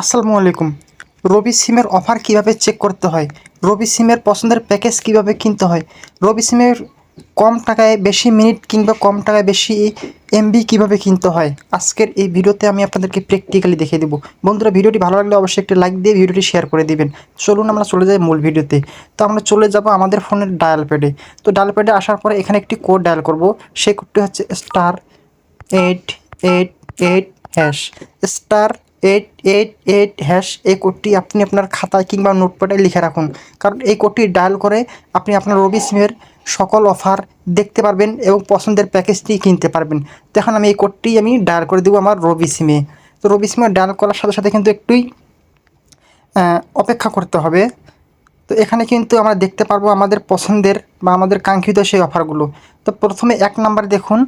আসসালামু আলাইকুম। রবি সিমের অফার কিভাবে চেক করতে হয়, রবি সিমের পছন্দের প্যাকেজ কিভাবে কিনতে হয়, রবি সিমের কম টাকায় বেশি মিনিট কিংবা কম টাকায় বেশি এমবি কিভাবে কিনতে হয়, আজকের এই ভিডিওতে আমি আপনাদেরকে প্র্যাকটিক্যালি দেখিয়ে দেবো। বন্ধুরা, ভিডিওটি ভালো লাগলে অবশ্যই একটি লাইক দিয়ে ভিডিওটি শেয়ার করে দিবেন। চলুন আমরা চলে যাই মূল ভিডিওতে। তো আমরা চলে যাব আমাদের ফোনের ডায়াল প্যাডে। তো ডায়াল প্যাডে আসার পরে এখানে একটি কোড ডায়াল করব। সেই কোডটি হচ্ছে *888# *888# এই কোডটি আপনি আপনার খাতায় কিংবা নোটপ্যাডে লিখে রাখুন, কারণ এই কোডটি ডায়াল করে আপনি আপনার রবি সিমের সকল অফার দেখতে পারবেন এবং পছন্দের প্যাকেজটি কিনতে পারবেন। তো এখন আমি এই কোডটি ডায়াল করে দেবো আমার রবি সিমে। তো রবি সিমে ডায়াল করার সাথে সাথে কিন্তু একটুই অপেক্ষা করতে হবে। তো এখানে কিন্তু আমরা দেখতে পারবো আমাদের পছন্দের বা আমাদের কাঙ্ক্ষিত সেই অফারগুলো। তো প্রথমে 1 নাম্বার দেখুন,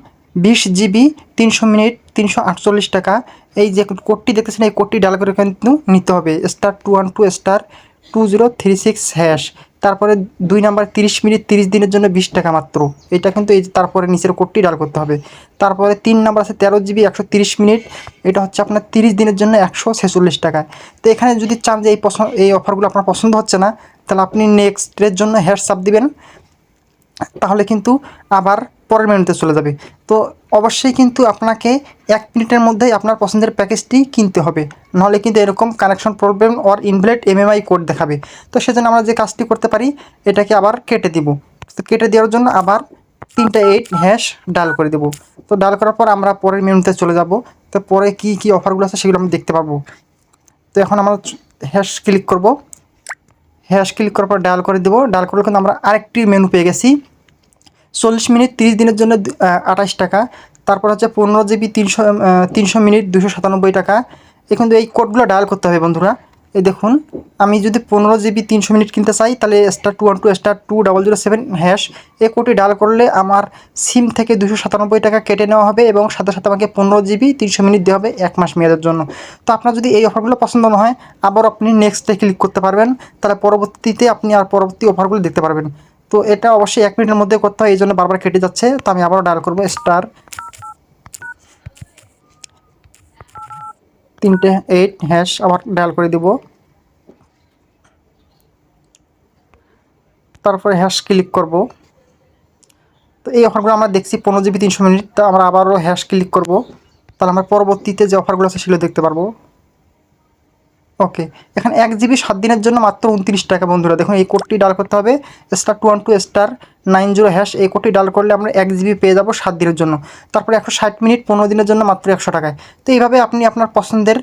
20 জিবি 300 মিনিট 348 টাকা। এই যে কোডটি দেখতেছেন, এই কোডটি ডায়াল করে কিন্তু নিতে হবে *212*2036#। তারপরে 2 নাম্বার 30 মিনিট 30 দিনের জন্য 20 টাকা মাত্র। এটা কিন্তু এই যে তারপরে নিচের কোডটি ডায়াল করতে হবে। তারপরে 3 নাম্বার আছে 13 জিবি 130 মিনিট, এটা হচ্ছে আপনার 30 দিনের জন্য 146 টাকা। তো এখানে যদি চান যে এই অফারগুলো আপনার পছন্দ হচ্ছে না, তাহলে আপনি নেক্সটের জন্য চাপ দিবেন, তাহলে কিন্তু আবার পরের মেনুতে চলে যাবে। তো অবশ্যই কিন্তু আপনাকে 1 মিনিটের মধ্যেই আপনার পছন্দের প্যাকেজটি কিনতে হবে, নাহলে কিন্তু এরকম connection problem or invalid MMI code দেখাবে। তো সেজন্য আমরা যে কাজটি করতে পারি, এটাকে আবার কেটে দিব। তো কেটে দেওয়ার জন্য আবার 3*8# ডায়াল করে দেব। তো ডায়াল করার পর আমরা পরের মেনুতে চলে যাব। তো পরে কি অফারগুলো আছে সেগুলো আমি দেখতে পাবো। তো এখন আমরা ক্লিক করব। ক্লিক করার পর ডায়াল করে দেবো। ডায়াল করে কিন্তু আমরা আরেকটি মেনু পেয়ে গেছি, 40 মিনিট 30 দিনের জন্য 28 টাকা। তারপর হচ্ছে 15 জিবি 300 মিনিট 297 টাকা। কিন্তু এই কোডগুলো ডায়াল করতে হবে বন্ধুরা। এই দেখুন, আমি যদি 15 জিবি 300 মিনিট কিনতে চাই, তাহলে *212*2007# এই কোডটি ডায়াল করলে আমার সিম থেকে 297 টাকা কেটে নেওয়া হবে এবং সাথে সাথে আমাকে 15 জিবি 300 মিনিট দেওয়া হবে 1 মাস মেয়াদের জন্য। তো আপনার যদি এই অফারগুলো পছন্দ না হয়, আবার আপনি নেক্সটে ক্লিক করতে পারবেন, তাহলে পরবর্তীতে আপনি আর পরবর্তী অফারগুলো দেখতে পারবেন। তো এটা অবশ্যই 1 মিনিটের মধ্যে করতে হয়, এই জন্য বারবার কেটে যাচ্ছে। তো আমি আবারও ডায়াল করবো *3*8# আবার ডায়াল করে দিব। তারপরে ক্লিক করব। তো এই অফারগুলো আমরা দেখছি 15 জিবি 300 মিনিট। তো আমরা আবারও ক্লিক করব, তাহলে আমরা পরবর্তীতে যে অফারগুলো আছে সেগুলো দেখতে পারবো। ওকে, এখানে 1 জিবি 7 দিনের জন্য মাত্র 29 টাকা। বন্ধুরা দেখুন, এই কোডটি ডায়াল করতে হবে *212*90#। এই কোডটি ডায়াল করলে আমরা 1 জিবি পেয়ে যাব 7 দিনের জন্য। তারপরে 160 মিনিট 15 দিনের জন্য মাত্র 100 টাকায়। তো এইভাবে আপনি আপনার পছন্দের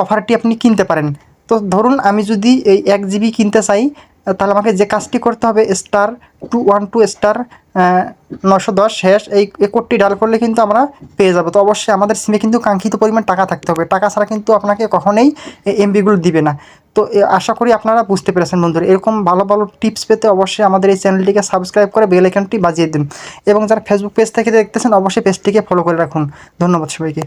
অফারটি আপনি কিনতে পারেন। তো ধরুন আমি যদি এই 1 জিবি কিনতে চাই, তাহলে আমাকে যে কাজটি করতে হবে *212*910# এই কোডটি ডায়াল করলে কিন্তু আমরা পেয়ে যাব। তো অবশ্যই আমাদের সিমে কিন্তু কাঙ্ক্ষিত পরিমাণ টাকা থাকতে হবে, টাকা ছাড়া কিন্তু আপনাকে কখনোই এমবিগুলো দিবে না। তো আশা করি আপনারা বুঝতে পেরেছেন বন্ধুরা। এরকম ভালো ভালো টিপস পেতে অবশ্যই আমাদের এই চ্যানেলটিকে সাবস্ক্রাইব করে বেল আইকনটি বাজিয়ে দিন, এবং যারা ফেসবুক পেজ থেকে দেখতেছেন অবশ্যই পেজটিকে ফলো করে রাখুন। ধন্যবাদ সবাইকে।